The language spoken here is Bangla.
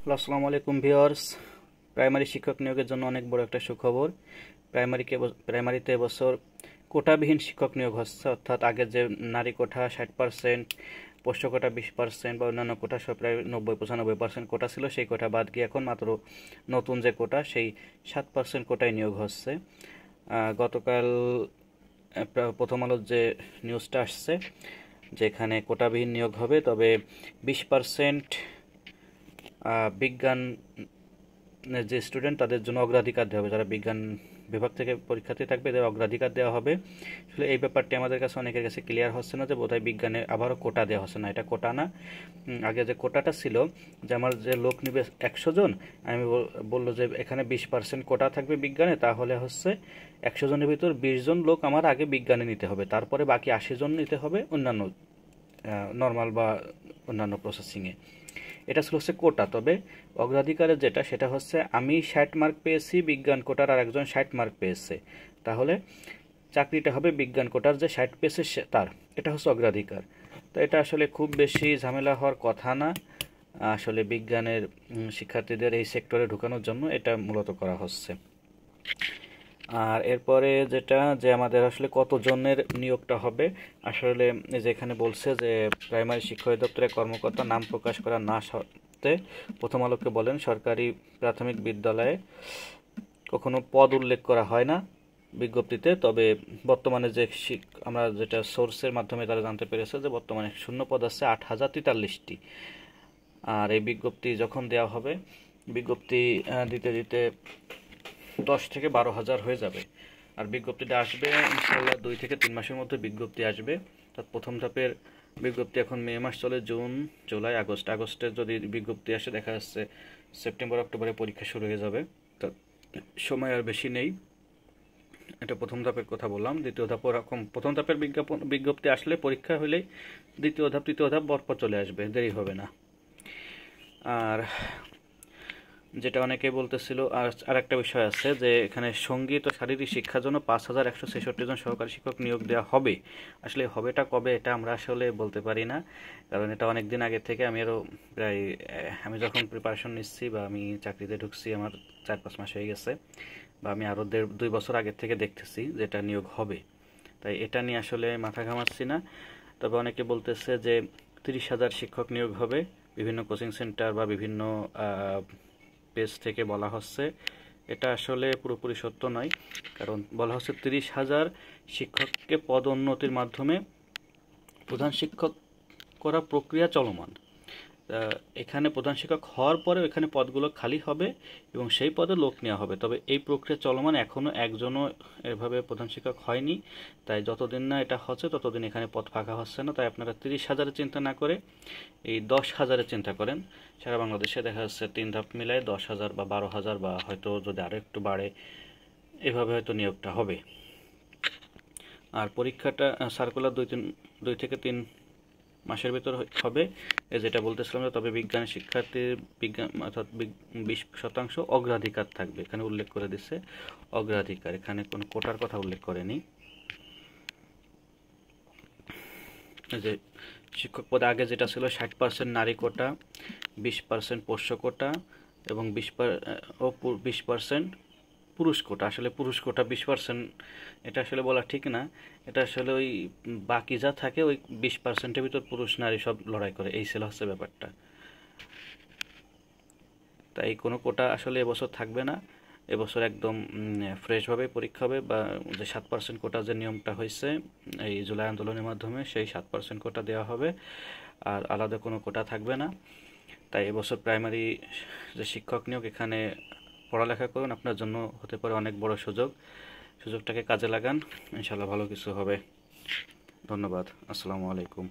হ্যালো, আসসালামু আলাইকুম ভিউয়ার্স। প্রাইমারি শিক্ষক নিয়োগের জন্য অনেক বড় একটা সুখবর। প্রাইমারিতে এবছর কোটাবিহীন শিক্ষক নিয়োগ হচ্ছে, অর্থাৎ আগে যে নারী কোটা 60%, পোষ্য কোটা 20% বা অন্যান্য কোটা সব প্রায় 90-95% কোটা ছিল, সেই কোটা বাদ গিয়ে এখন মাত্র নতুন যে কোটা সেই 7% কোটায় নিয়োগ হচ্ছে। গতকাল প্রথম আলোর যে নিউজটা আসছে যেখানে কোটাবিহীন নিয়োগ হবে, তবে 20% বিজ্ঞান যে স্টুডেন্ট তাদের জন্য অগ্রাধিকার দেওয়া হবে। যারা বিজ্ঞান বিভাগ থেকে পরীক্ষার্থী থাকবে এদের অগ্রাধিকার দেওয়া হবে। আসলে এই ব্যাপারটি আমাদের কাছে অনেকের কাছে ক্লিয়ার হচ্ছে না যে বোধহয় বিজ্ঞানে আবারও কোটা দেওয়া হচ্ছে না। এটা কোটা না। আগে যে কোটাটা ছিল যে আমার যে লোক নিবে 100 জন, আমি বললো যে এখানে 20% কোটা থাকবে বিজ্ঞানে, তাহলে হচ্ছে 100 জনের ভিতর 20 জন লোক আমার আগে বিজ্ঞানে নিতে হবে, তারপরে বাকি 80 জন নিতে হবে অন্যান্য নর্মাল বা অন্যান্য প্রসেসিংয়ে। এটা ছিল হচ্ছে কোটা। তবে অগ্রাধিকারের যেটা সেটা হচ্ছে আমি 60 মার্ক পেয়েছি বিজ্ঞান কোটার, আর একজন 60 মার্ক পেয়েছে, তাহলে চাকরিটা হবে বিজ্ঞান কোটার যে 60 পেয়েছে তার। এটা হচ্ছে অগ্রাধিকার। তো এটা আসলে খুব বেশি ঝামেলা হওয়ার কথা না। আসলে বিজ্ঞানের শিক্ষার্থীদের এই সেক্টরে ঢুকানোর জন্য এটা মূলত করা হচ্ছে। আর এরপরে যেটা যে আমাদের আসলে কতজনের নিয়োগটা হবে, আসলে যেখানে বলছে যে প্রাইমারি শিক্ষা অধিদপ্তরের কর্মকর্তা নাম প্রকাশ করা না সত্ত্বে প্রথম আলোকে বলেন সরকারি প্রাথমিক বিদ্যালয়ে কখনো পদ উল্লেখ করা হয় না বিজ্ঞপ্তিতে। তবে বর্তমানে যে আমরা যেটা সোর্সের মাধ্যমে তারা জানতে পেরেছে যে বর্তমানে শূন্য পদ আছে 8043টি। আর এই বিজ্ঞপ্তি যখন দেওয়া হবে, বিজ্ঞপ্তি দিতে দিতে 10 থেকে 12 হাজার হয়ে যাবে। আর বিজ্ঞপ্তিটা আসবে ইনশাল্লাহ 2 থেকে 3 মাসের মধ্যে বিজ্ঞপ্তি আসবে। তার প্রথম ধাপের বিজ্ঞপ্তি এখন মে মাস চলে, জুন, জুলাই, আগস্টে যদি বিজ্ঞপ্তি আসে দেখা যাচ্ছে সেপ্টেম্বর অক্টোবরে পরীক্ষা শুরু হয়ে যাবে। তো সময় আর বেশি নেই। এটা প্রথম ধাপের কথা বললাম। দ্বিতীয় ধাপ ওরকম প্রথম ধাপের বিজ্ঞপ্তি আসলে পরীক্ষা হলেই দ্বিতীয় ধাপ তৃতীয় ধাপ পরপর চলে আসবে, দেরি হবে না। আর যেটা অনেকে বলতেছিল, আর একটা বিষয় আছে যে এখানে সঙ্গীত ও শারীরিক শিক্ষার জন্য 5166 জন সহকারী শিক্ষক নিয়োগ দেওয়া হবে। আসলে হবেটা কবে এটা আমরা আসলে বলতে পারি না, কারণ এটা অনেক দিন আগে থেকে আমি যখন প্রিপারেশন নিচ্ছি বা আমি চাকরিতে ঢুকছি আমার 4-5 মাস হয়ে গেছে, বা আমি আরও 1.5-2 বছর আগের থেকে দেখতেছি যে এটা নিয়োগ হবে। তাই এটা নিয়ে আসলে মাথা ঘামাচ্ছি না। তবে অনেকে বলতেছে যে 30,000 শিক্ষক নিয়োগ হবে বিভিন্ন কোচিং সেন্টার বা বিভিন্ন পেজ থেকে বলা হচ্ছে। এটা আসলে পুরোপুরি সত্য নয়, কারণ বলা হচ্ছে 30,000 শিক্ষককে পদোন্নতির মাধ্যমে প্রধান শিক্ষক করা প্রক্রিয়া চলমান। এখানে প্রধান শিক্ষক হওয়ার পরে এখানে পদগুলো খালি হবে এবং সেই পদে লোক নেওয়া হবে। তবে এই প্রক্রিয়া চলমান, এখনও একজনও এভাবে প্রধান শিক্ষক হয়নি। তাই যতদিন না এটা হচ্ছে ততদিন এখানে পদ ফাঁকা হচ্ছে না। তাই আপনারা 30,000 চিন্তা না করে এই 10,000 চিন্তা করেন। সারা বাংলাদেশে দেখা যাচ্ছে 3 ধাপ মিলায় 10,000 বা 12,000 বা হয়তো যদি আরও একটু বাড়ে এভাবে হয়তো নিয়োগটা হবে। আর পরীক্ষাটা সার্কুলার 2 থেকে 3 মাসের ভিতর হবে, যেটা বলতেছিলাম। তবে বিজ্ঞান শিক্ষার্থীর অর্থাৎ 20% অগ্রাধিকার থাকবে, এখানে উল্লেখ করে দিচ্ছে অগ্রাধিকার, এখানে কোনো কোটার কথা উল্লেখ করেনি। যে শিক্ষক পদে আগে যেটা ছিল 60% নারী কোটা, 20% পোষ্য কোটা এবং 20% পুরুষ কোটা। আসলে পুরুষ কোটা 20%, এটা আসলে বলা ঠিক না। এটা আসলে ওই বাকি যা থাকে ওই 20%-এর ভিতর পুরুষ নারী সব লড়াই করে, এই ছিল হচ্ছে ব্যাপারটা। তাই কোনো কোটা আসলে এবছর থাকবে না। এবছর একদম ফ্রেশভাবে পরীক্ষা হবে, বা যে 7% কোটা যে নিয়মটা হয়েছে এই জুলাই আন্দোলনের মাধ্যমে, সেই 7% কোটা দেওয়া হবে, আর আলাদা কোনো কোটা থাকবে না। তাই এবছর প্রাইমারি যে শিক্ষক নিয়োগ, এখানে পড়ালেখা করুন, আপনার জন্য হতে পারে অনেক বড় সুযোগটাকে কাজে লাগান, ইনশাল্লাহ ভালো কিছু হবে। ধন্যবাদ। আসসালামু আলাইকুম।